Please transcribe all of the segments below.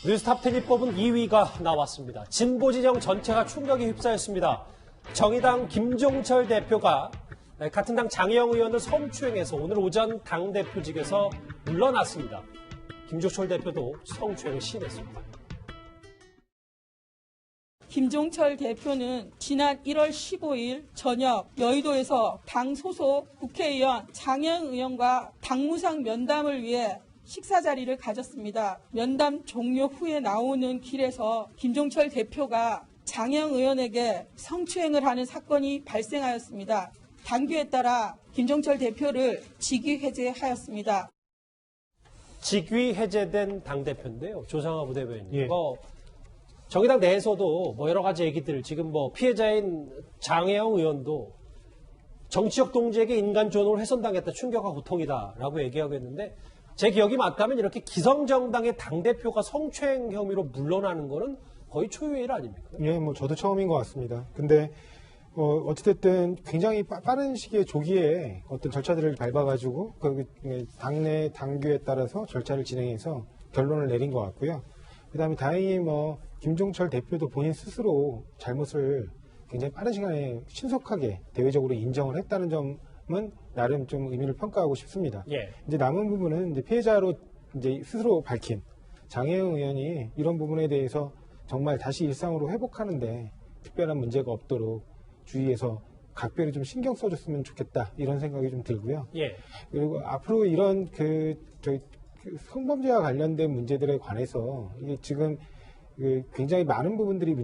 뉴스탑10이 뽑은 2위가 나왔습니다. 진보 진영 전체가 충격에 휩싸였습니다. 정의당 김종철 대표가 같은 당 장혜영 의원을 성추행해서 오늘 오전 당대표직에서 물러났습니다. 김종철 대표도 성추행을 시인했습니다. 김종철 대표는 지난 1월 15일 저녁 여의도에서 당 소속 국회의원 장혜영 의원과 당무상 면담을 위해 식사 자리를 가졌습니다. 면담 종료 후에 나오는 길에서 김종철 대표가 장혜영 의원에게 성추행을 하는 사건이 발생하였습니다. 당규에 따라 김종철 대표를 직위 해제하였습니다. 직위 해제된 당대표인데요. 조상아 부대변인. 예. 정의당 내에서도 여러 가지 얘기들, 지금 피해자인 장혜영 의원도 정치적 동지에게 인간 존엄을 훼손당했다, 충격과 고통이다라고 얘기하고 있는데, 제 기억이 맞다면 이렇게 기성정당의 당대표가 성추행 혐의로 물러나는 거는 거의 초유의 일 아닙니까? 예, 저도 처음인 것 같습니다. 근데, 어찌됐든 굉장히 빠른 시기에 조기에 어떤 절차들을 밟아가지고, 당내 당규에 따라서 절차를 진행해서 결론을 내린 것 같고요. 그 다음에 다행히 김종철 대표도 본인 스스로 잘못을 굉장히 빠른 시간에 신속하게 대외적으로 인정을 했다는 점은 나름 좀 의미를 평가하고 싶습니다. 예. 이제 남은 부분은 이제 피해자로 이제 스스로 밝힌 장혜영 의원이 이런 부분에 대해서 정말 다시 일상으로 회복하는데 특별한 문제가 없도록 주위에서 각별히 좀 신경 써줬으면 좋겠다, 이런 생각이 좀 들고요. 예. 그리고 앞으로 이런 성범죄와 관련된 문제들에 관해서 이게 지금 굉장히 많은 부분들이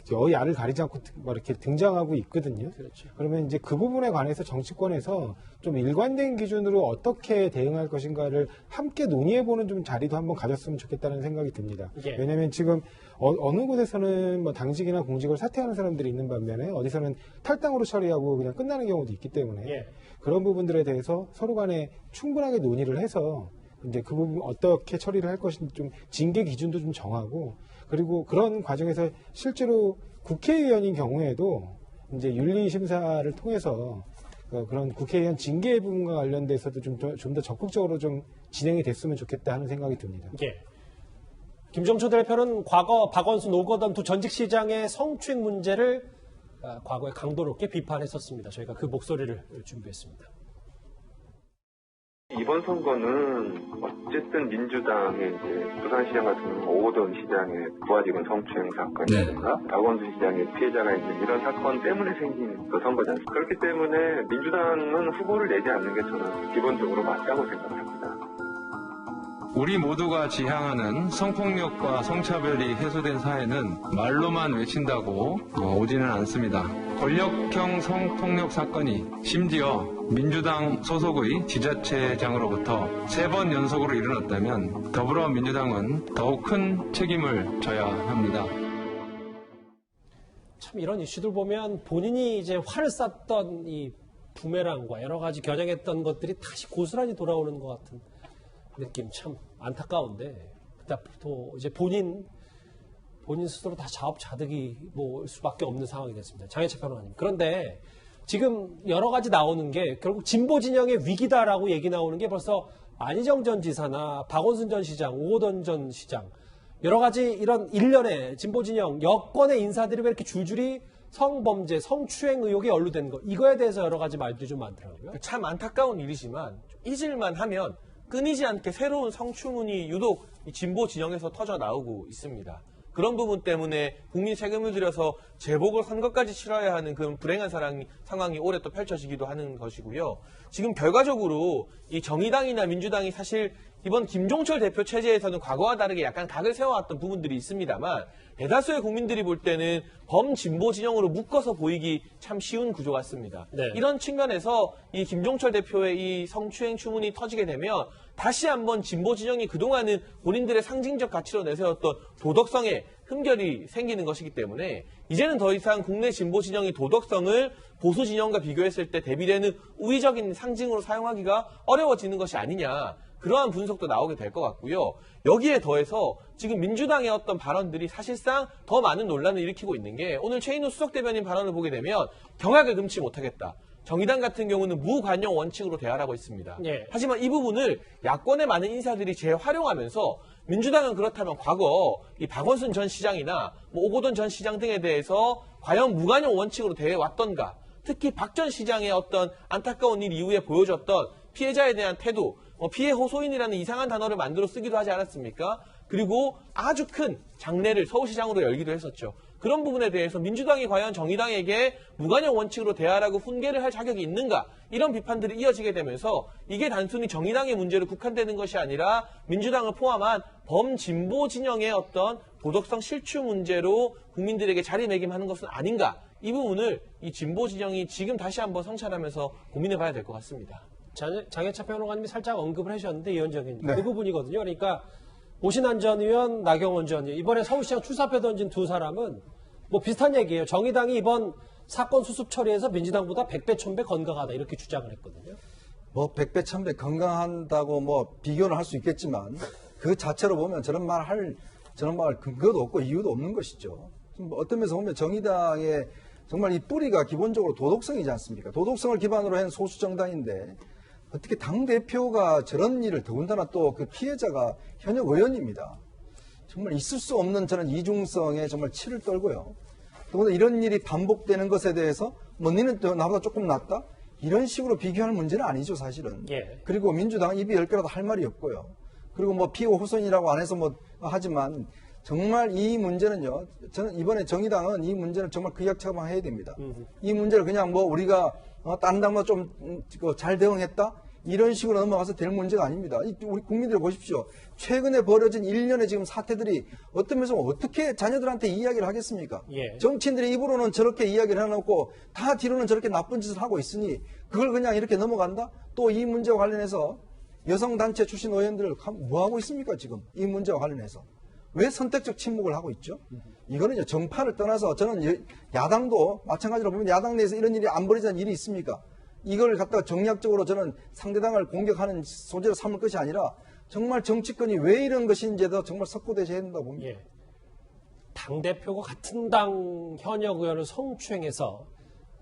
여야를 가리지 않고 이렇게 등장하고 있거든요. 그렇죠. 그러면 이제 그 부분에 관해서 정치권에서 좀 일관된 기준으로 어떻게 대응할 것인가를 함께 논의해보는 좀 자리도 한번 가졌으면 좋겠다는 생각이 듭니다. 예. 왜냐하면 지금 어느 곳에서는 당직이나 공직을 사퇴하는 사람들이 있는 반면에 어디서는 탈당으로 처리하고 그냥 끝나는 경우도 있기 때문에 예. 그런 부분들에 대해서 서로 간에 충분하게 논의를 해서 이제 그 부분 어떻게 처리를 할 것인지 좀 징계 기준도 좀 정하고, 그리고 그런 과정에서 실제로 국회의원인 경우에도 이제 윤리심사를 통해서 그런 국회의원 징계 부분과 관련돼서도 좀 더 적극적으로 좀 진행이 됐으면 좋겠다 하는 생각이 듭니다. 예. 김종철 대표는 과거 박원순, 오거돈 두 전직 시장의 성추행 문제를 과거에 강도 높게 비판했었습니다. 저희가 그 목소리를 준비했습니다. 이번 선거는 어쨌든 민주당의 이제 부산시장 같은 경우는 오거돈 시장의 부하직원 성추행 사건이라든가 박원순 시장의 피해자가 있는 이런 사건 때문에 생긴 그 선거지 않습니까? 그렇기 때문에 민주당은 후보를 내지 않는 게 저는 기본적으로 맞다고 생각합니다. 우리 모두가 지향하는 성폭력과 성차별이 해소된 사회는 말로만 외친다고 오지는 않습니다. 권력형 성폭력 사건이 심지어 민주당 소속의 지자체장으로부터 3번 연속으로 일어났다면 더불어민주당은 더욱 큰 책임을 져야 합니다. 참 이런 이슈들 보면 본인이 이제 활을 쐈던 이 부메랑과 여러 가지 겨냥했던 것들이 다시 고스란히 돌아오는 것 같은 느낌, 참 안타까운데, 또 이제 본인 스스로 다 자업자득이 수밖에 없는 상황이 됐습니다. 장혜철 변호사님. 그런데 지금 여러 가지 나오는 게 결국 진보 진영의 위기다라고 얘기 나오는 게 벌써 안희정 전 지사나 박원순 전 시장, 오거돈 전 시장, 여러 가지 이런 일련의 진보 진영 여권의 인사들이 왜 이렇게 줄줄이 성범죄, 성추행 의혹에 연루된 거, 이거에 대해서 여러 가지 말들이 좀 많더라고요. 참 안타까운 일이지만 잊을만 하면 끊이지 않게 새로운 성추문이 유독 진보 진영에서 터져 나오고 있습니다. 그런 부분 때문에 국민 세금을 들여서 재보궐 선거까지 치러야 하는 그런 불행한 상황이 올해 또 펼쳐지기도 하는 것이고요. 지금 결과적으로 이 정의당이나 민주당이 사실 이번 김종철 대표 체제에서는 과거와 다르게 약간 각을 세워왔던 부분들이 있습니다만 대다수의 국민들이 볼 때는 범진보 진영으로 묶어서 보이기 참 쉬운 구조 같습니다. 네. 이런 측면에서 이 김종철 대표의 이 성추행 추문이 터지게 되면 다시 한번 진보 진영이 그동안은 본인들의 상징적 가치로 내세웠던 도덕성에 흠결이 생기는 것이기 때문에 이제는 더 이상 국내 진보 진영이 도덕성을 보수 진영과 비교했을 때 대비되는 우위적인 상징으로 사용하기가 어려워지는 것이 아니냐, 그러한 분석도 나오게 될 것 같고요. 여기에 더해서 지금 민주당의 어떤 발언들이 사실상 더 많은 논란을 일으키고 있는 게, 오늘 최인호 수석대변인 발언을 보게 되면 경악을 금치 못하겠다, 정의당 같은 경우는 무관용 원칙으로 대하라고 했습니다. 예. 하지만 이 부분을 야권의 많은 인사들이 재활용하면서 민주당은 그렇다면 과거 이 박원순 전 시장이나 뭐 오고돈 전 시장 등에 대해서 과연 무관용 원칙으로 대해왔던가, 특히 박 전 시장의 어떤 안타까운 일 이후에 보여줬던 피해자에 대한 태도, 피해 호소인이라는 이상한 단어를 만들어 쓰기도 하지 않았습니까? 그리고 아주 큰 장례를 서울시장으로 열기도 했었죠. 그런 부분에 대해서 민주당이 과연 정의당에게 무관용 원칙으로 대하라고 훈계를 할 자격이 있는가, 이런 비판들이 이어지게 되면서 이게 단순히 정의당의 문제로 국한되는 것이 아니라 민주당을 포함한 범진보 진영의 어떤 도덕성 실추 문제로 국민들에게 자리매김하는 것은 아닌가, 이 부분을 이 진보 진영이 지금 다시 한번 성찰하면서 고민해봐야 될 것 같습니다. 장해찬 평론가님이 살짝 언급을 하셨는데, 위원장님, 네. 그 부분이거든요. 그러니까 오신환 전 의원, 나경원 전 의원, 이번에 서울시장 출사표 던진 두 사람은 뭐 비슷한 얘기예요. 정의당이 이번 사건 수습 처리에서 민주당보다 100배, 1000배 건강하다, 이렇게 주장을 했거든요. 뭐 100배, 1000배 건강한다고 뭐 비교는 할 수 있겠지만 그 자체로 보면 저런 말 근거도 없고 이유도 없는 것이죠. 뭐 어떤 면에서 보면 정의당의 정말 이 뿌리가 기본적으로 도덕성이지 않습니까? 도덕성을 기반으로 한 소수 정당인데 어떻게 당대표가 저런 일을, 더군다나 또 그 피해자가 현역 의원입니다. 정말 있을 수 없는 저는 이중성에 정말 치를 떨고요. 더군다나 이런 일이 반복되는 것에 대해서 뭐 니는 나보다 조금 낫다? 이런 식으로 비교하는 문제는 아니죠, 사실은. 예. 그리고 민주당은 입이 10개라도 할 말이 없고요. 그리고 뭐 피해 호소인이라고 안 해서 뭐 하지만 정말 이 문제는요, 저는 이번에 정의당은 이 문제는 정말 그약 처방해야 됩니다. 이 문제를 그냥 뭐 우리가 다른 당보다 좀 잘 대응했다? 이런 식으로 넘어가서 될 문제가 아닙니다. 우리 국민들 보십시오. 최근에 벌어진 일련의 지금 사태들이 어떤 면에서 어떻게 자녀들한테 이야기를 하겠습니까? 예. 정치인들의 입으로는 저렇게 이야기를 해놓고 다 뒤로는 저렇게 나쁜 짓을 하고 있으니 그걸 그냥 이렇게 넘어간다? 또 이 문제와 관련해서 여성단체 출신 의원들 뭐하고 있습니까, 지금? 이 문제와 관련해서. 왜 선택적 침묵을 하고 있죠? 이거는요, 정파를 떠나서 저는 야당도 마찬가지로 보면 야당 내에서 이런 일이 안 벌어지는 일이 있습니까? 이걸 갖다가 정략적으로 저는 상대당을 공격하는 소재로 삼을 것이 아니라 정말 정치권이 왜 이런 것인지에도 정말 석고대셔야 된다고 봅니다. 예. 당대표가 같은 당 현역 의원을 성추행해서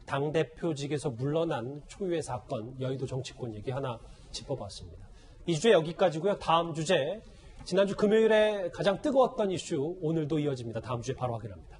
당대표직에서 물러난 초유의 사건, 여의도 정치권 얘기 하나 짚어봤습니다. 이 주제 여기까지고요. 다음 주제, 지난주 금요일에 가장 뜨거웠던 이슈, 오늘도 이어집니다. 다음 주에 바로 확인합니다.